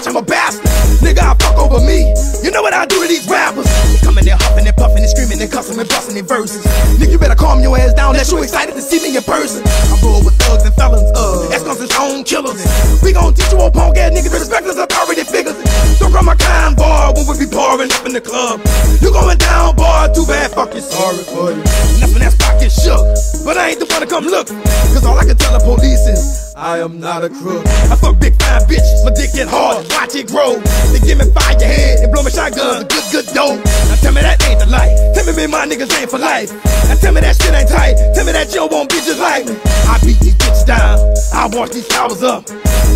I'm a bastard. Nigga, I fuck over me. You know what I do to these rappers? They come in there huffing and puffing and screaming and cussing and busting their verses. Nigga, you better calm your ass down. That you excited to see me in person. I roll with thugs and felons, ex-cons and stone killers. We gon' teach you old punk ass niggas respect us authority figures. Don't grab my kind bar when we be pouring up in the club. You going down, boy, too bad, fuck you, sorry for you. And that's when that spot get shook. But I ain't the one to come look. Cause all I can tell the police is I am not a crook. I fuck big fine bitch, my dick get hard, watch it grow. They give me fire head and blow me shotguns, a good dope. Now tell me that ain't the life. Tell me my niggas ain't for life. Now tell me that shit ain't tight. Tell me that you won't be just like me. I beat these bitches down, I wash these towers up.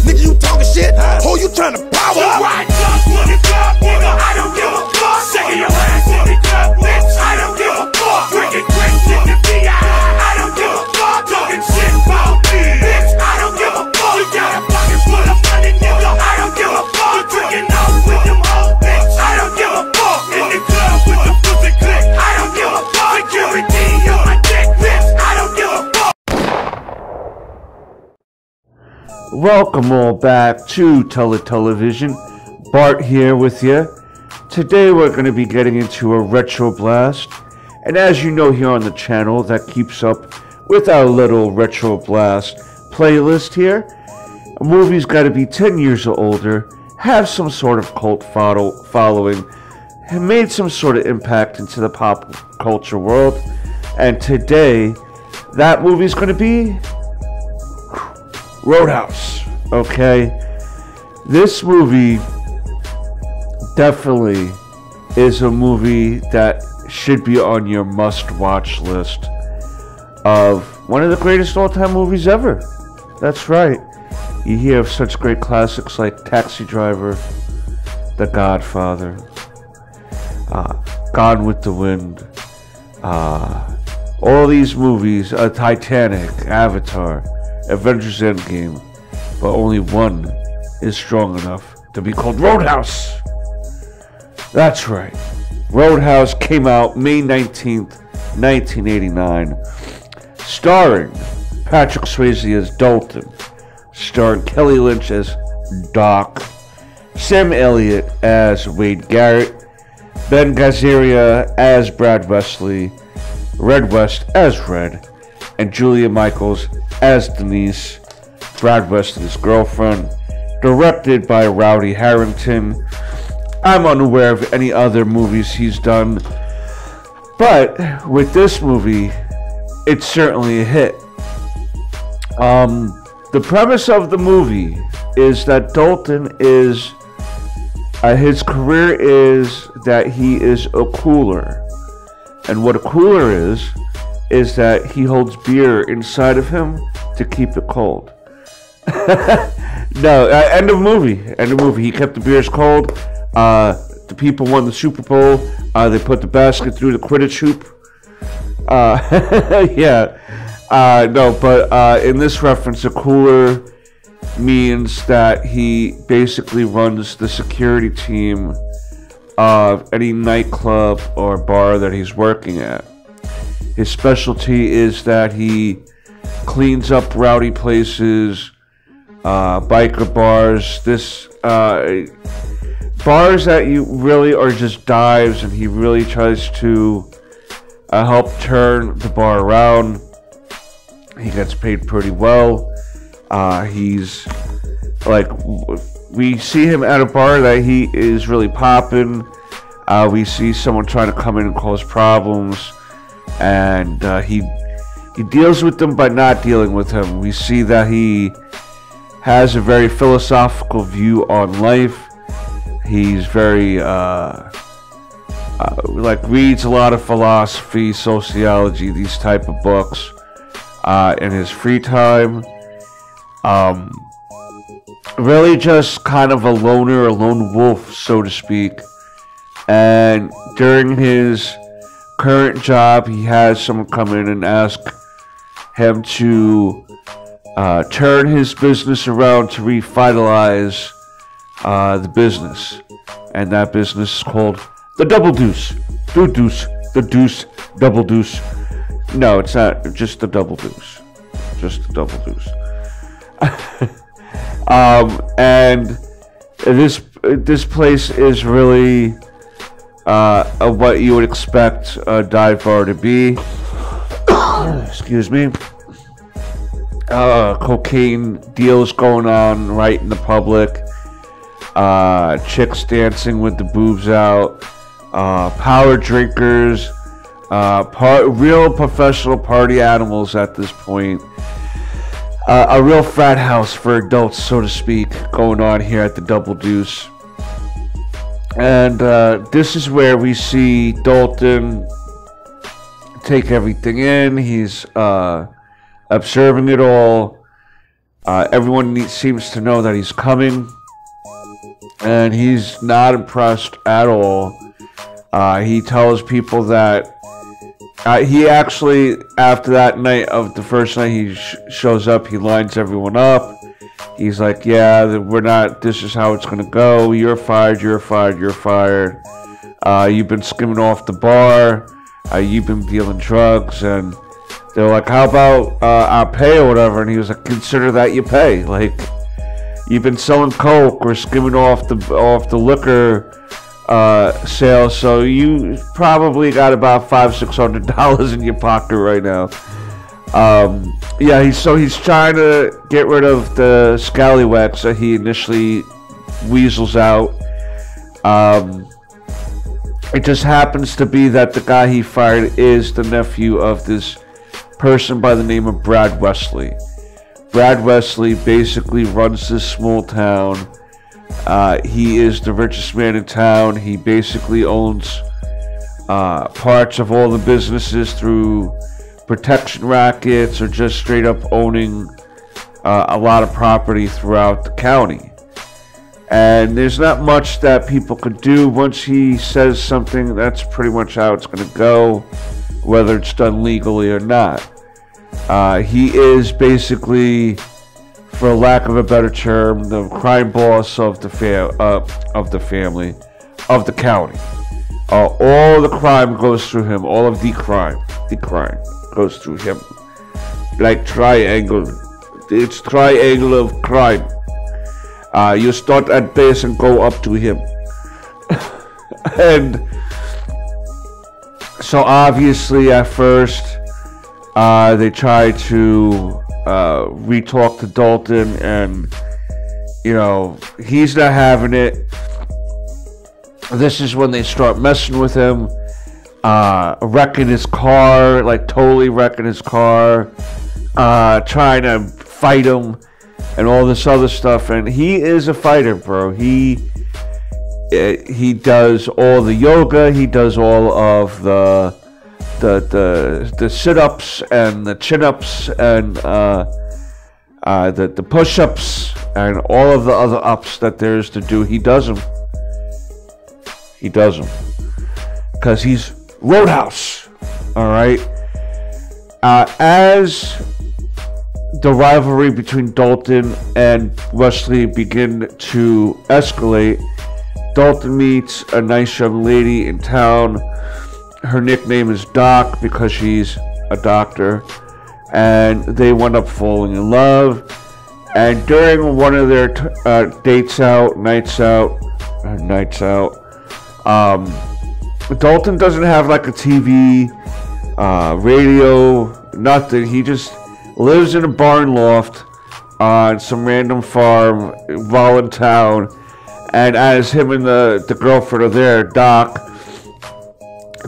Nigga, you talking shit? Who you trying to power up? Right up for the club, nigga, I don't give a fuck. Shaking your ass for the club, bitch, I don't give a fuck. Drinking drinks in the VI, I don't give a fuck. Talking shit about me, bitch, I don't give a fuck. You got a pocket full of money, nigga, I don't give a fuck. You drinking out with them hoes, bitch, I don't give a fuck. In the club with the pussy click, I don't give a fuck. Security on my dick, bitch, I don't give a fuck. Welcome all back to Television. Bart here with you. Today we're going to be getting into a retro blast. And as you know here on the channel, that keeps up with our little retro blast playlist here. A movie's got to be 10 years or older, have some sort of cult following, have made some sort of impact into the pop culture world. And today, that movie's going to be Roadhouse. Okay, this movie definitely is a movie that should be on your must-watch list of one of the greatest all-time movies ever. That's right. You hear of such great classics like Taxi Driver, The Godfather, Gone with the Wind, all these movies, Titanic, Avatar, Avengers Endgame, but only one is strong enough to be called Roadhouse. That's right. Roadhouse came out May 19th, 1989, starring Patrick Swayze as Dalton, starring Kelly Lynch as Doc, Sam Elliott as Wade Garrett, Ben Gazzara as Brad Wesley, Red West as Red, and Julia Michaels as Denise, Brad Wesley's girlfriend, directed by Rowdy Harrington. I'm unaware of any other movies he's done, but with this movie, it's certainly a hit. The premise of the movie is that Dalton is, his career is that he is a cooler. And what a cooler is that he holds beer inside of him to keep it cold. No, end of movie. End of movie. He kept the beers cold. The people won the Super Bowl. They put the basket through the Quidditch hoop. Yeah. No, but in this reference, a cooler means that he basically runs the security team of any nightclub or bar that he's working at. His specialty is that he cleans up rowdy places, biker bars, bars that you really are just dives, and he really tries to help turn the bar around. He gets paid pretty well. He's like, we see him at a bar that he is really popping. We see someone trying to come in and cause problems, and he deals with them by not dealing with him. We see that he has a very philosophical view on life. He's very reads a lot of philosophy, sociology, these type of books in his free time. really just kind of a loner, a lone wolf, so to speak. And during his current job, he has someone come in and ask him to turn his business around to revitalize the business. And that business is called the Double Deuce. The Deuce, Double Deuce. No, it's not just the Double Deuce. Just the Double Deuce. And this place is really what you would expect a dive bar to be. Excuse me. Cocaine deals going on right in the public. Chicks dancing with the boobs out. Power drinkers. Real professional party animals at this point. A real frat house for adults, so to speak, going on here at the Double Deuce. And this is where we see Dalton take everything in. He's observing it all. Everyone seems to know that he's coming. And he's not impressed at all. He tells people that he actually, after that night of the first night he shows up, he lines everyone up. He's like, yeah, we're not, this is how it's going to go. You're fired, you're fired, you're fired. You've been skimming off the bar. You've been dealing drugs. And they're like, how about our pay or whatever? And he was like, consider that you pay. Like, you've been selling coke or skimming off the liquor sales, so you probably got about $500-600 in your pocket right now. Yeah, he's trying to get rid of the scallywags that he initially weasels out. It just happens to be that the guy he fired is the nephew of this person by the name of Brad Wesley. Brad Wesley basically runs this small town. He is the richest man in town. He basically owns parts of all the businesses through protection rackets or just straight up owning a lot of property throughout the county. And there's not much that people could do. Once he says something, that's pretty much how it's going to go, whether it's done legally or not. He is basically, for lack of a better term, the crime boss of the family, of the county. All the crime goes through him. All of the crime goes through him. Like triangle. It's triangle of crime. You start at base and go up to him. And so obviously at first they try to re-talk to Dalton, and you know, he's not having it. This is when they start messing with him, wrecking his car, like totally wrecking his car, trying to fight him and all this other stuff. And he is a fighter, bro. He does all the yoga, he does all of the sit-ups and the chin-ups and the push-ups and all of the other ups that there is to do. He does them. He does them because he's Roadhouse. All right. As the rivalry between Dalton and Wesley begin to escalate, Dalton meets a nice young lady in town. Her nickname is Doc because she's a doctor, and they wind up falling in love. And during one of their nights out, Dalton doesn't have like a TV, radio, nothing. He just lives in a barn loft on some random farm while in town. And as him and the girlfriend are there, Doc,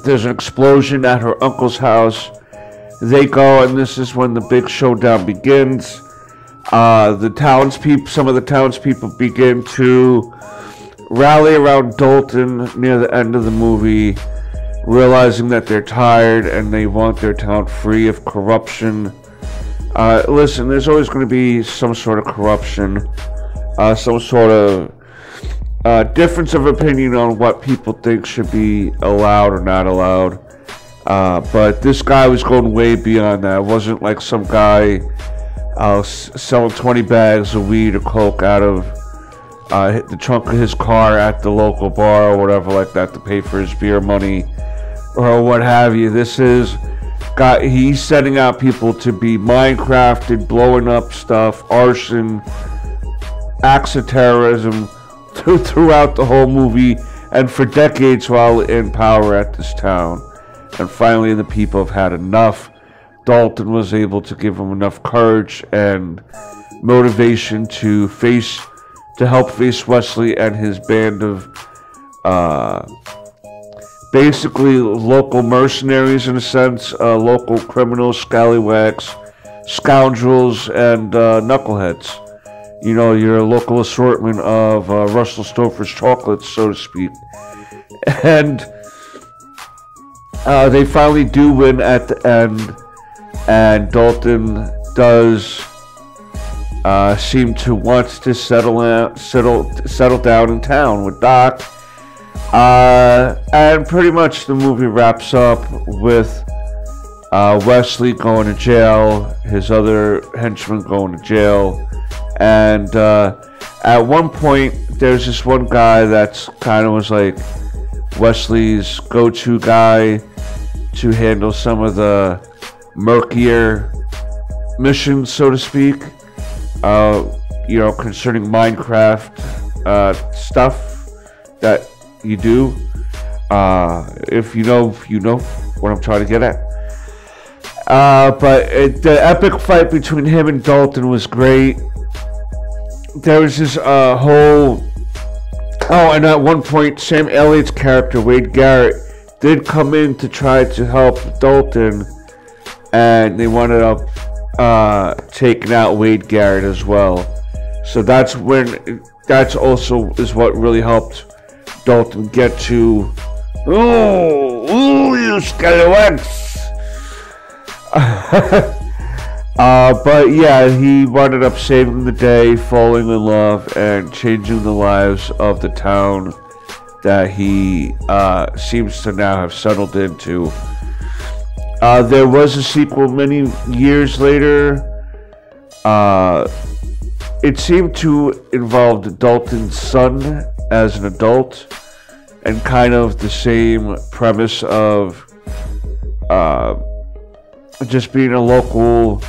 there's an explosion at her uncle's house. They go, and this is when the big showdown begins. Some of the townspeople begin to rally around Dalton near the end of the movie, realizing that they're tired and they want their town free of corruption. Listen, there's always going to be some sort of corruption some sort of difference of opinion on what people think should be allowed or not allowed. But this guy was going way beyond that. It wasn't like some guy selling 20 bags of weed or coke out of the trunk of his car at the local bar or whatever like that to pay for his beer money or what have you. This is he's setting out people to be Minecrafted, blowing up stuff, arson, acts of terrorism throughout the whole movie and for decades while in power at this town. And finally the people have had enough. Dalton was able to give them enough courage and motivation to help face Wesley and his band of basically local mercenaries in a sense, local criminals, scallywags, scoundrels, and knuckleheads. You know, your local assortment of Russell Stover's chocolates, so to speak. And they finally do win at the end, and Dalton does seem to want to settle down in town with Doc. And pretty much the movie wraps up with Wesley going to jail, his other henchmen going to jail, and at one point there's this one guy that's kind of was like Wesley's go-to guy to handle some of the murkier missions, so to speak, you know, concerning Minecraft stuff that you do. If you know what I'm trying to get at. But the epic fight between him and Dalton was great. There was this whole... Oh, and at one point, Sam Elliott's character, Wade Garrett, did come in to try to help Dalton, and they wound up taking out Wade Garrett as well. So that's also is what really helped Dalton get to... Ooh, you scallywags! But yeah, he wound up saving the day, falling in love, and changing the lives of the town that he seems to now have settled into. There was a sequel many years later. It seemed to involve Dalton's son as an adult, and kind of the same premise of just being a local,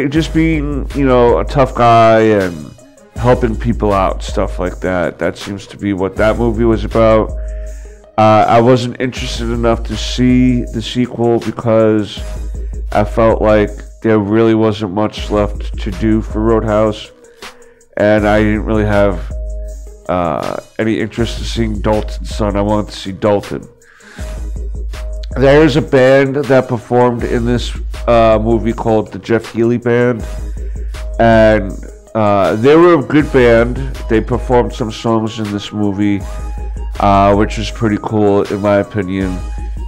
just being, you know, a tough guy and helping people out, stuff like that. That seems to be what that movie was about. I wasn't interested enough to see the sequel because I felt like there really wasn't much left to do for Roadhouse, and I didn't really have any interest in seeing Dalton's son. I wanted to see Dalton. There is a band that performed in this movie called the Jeff Healey Band, and they were a good band. They performed some songs in this movie, which was pretty cool in my opinion.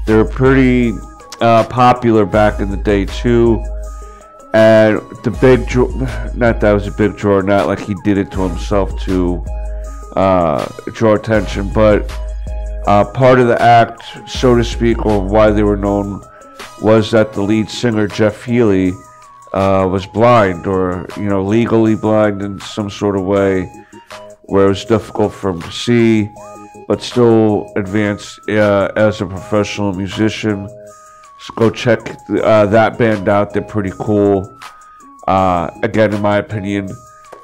They were pretty popular back in the day too, and the big not that was a big draw, not like he did it to himself to draw attention, but part of the act, so to speak, or why they were known, was that the lead singer Jeff Healey was blind, or legally blind in some sort of way, where it was difficult for him to see, but still advanced as a professional musician. So go check that band out. They're pretty cool, again, in my opinion.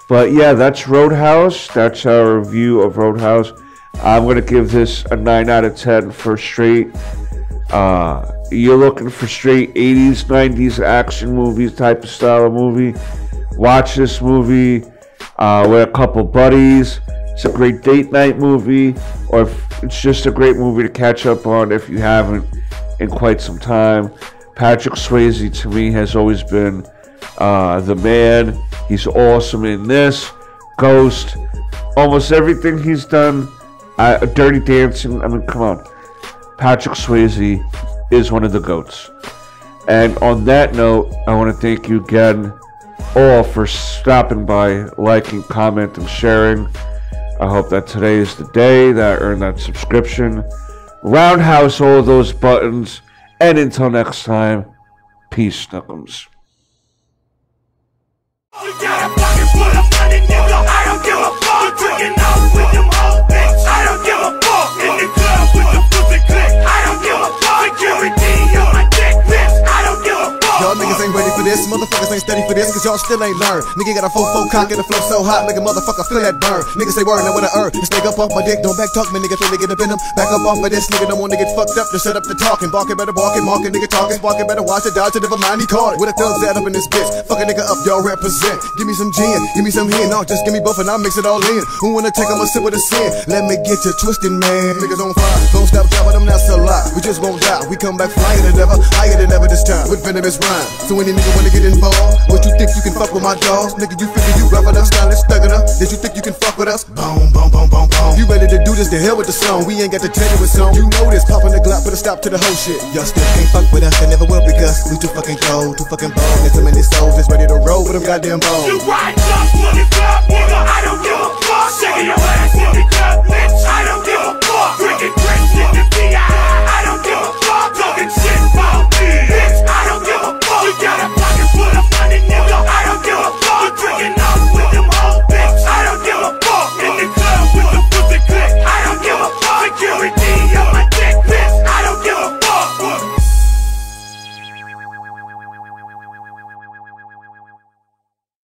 But yeah, that's Roadhouse. That's our review of Roadhouse. I'm going to give this a 9 out of 10 for straight. You're looking for straight 80s, 90s action movies type of style of movie. Watch this movie with a couple buddies. It's a great date night movie, or if it's just a great movie to catch up on if you haven't in quite some time. Patrick Swayze, to me, has always been the man. He's awesome in this, Ghost, almost everything he's done. Dirty Dancing, I mean, come on. Patrick Swayze is one of the GOATs. And on that note, I want to thank you again, all for stopping by, liking, commenting, sharing. I hope that today is the day that I earned that subscription. Roundhouse all of those buttons. And until next time, peace, Snookums. You got a pocket full of money, nigga. I don't give a fuck. You drinking out with them old bitch. I don't give a fuck. In the club with the pussy click. I don't give a fuck. Security on my dick, bitch. I don't give a fuck. Y'all niggas ain't ready for this, motherfuckers ain't steady for this, cause y'all still ain't learned. Nigga got a 4-4 cock and the flow so hot, make a motherfucker feel that burn. Niggas say word, I wanna earn. This nigga up off my dick, don't back talk me, nigga, trying to get up in them. Back up off of this, nigga, don't wanna get fucked up, just set up the talking. Barking better walking, marking, nigga talking, sparking better watch it, dodge it, never mind, he caught it. With a thugs at up in this bitch, fuck a nigga up, y'all represent. Give me some gin, give me some hen, no, just give me both and I'll mix it all in. Who wanna take, I'ma sip with a sin. Let me get you twisted, man. Niggas on fire, don't stop dropping them, that's a lie. We just won't die, we come back flyer than ever, higher than ever this time, with venomous rhyme. So any nigga wanna get involved, what you think you can fuck with my dogs? Nigga, you figure you rough enough, stylish, thug enough. Did you think you can fuck with us? Boom, boom, boom, boom, boom. You ready to do this? The hell with the song. We ain't got to tell you a song. You know this, popping the Glock, put a stop to the whole shit. Y'all still can't fuck with us, they never will because we too fucking cold, too fucking bold. There's too many souls that's ready to roll with them goddamn bones. You ride just for the club, nigga. I don't give a fuck.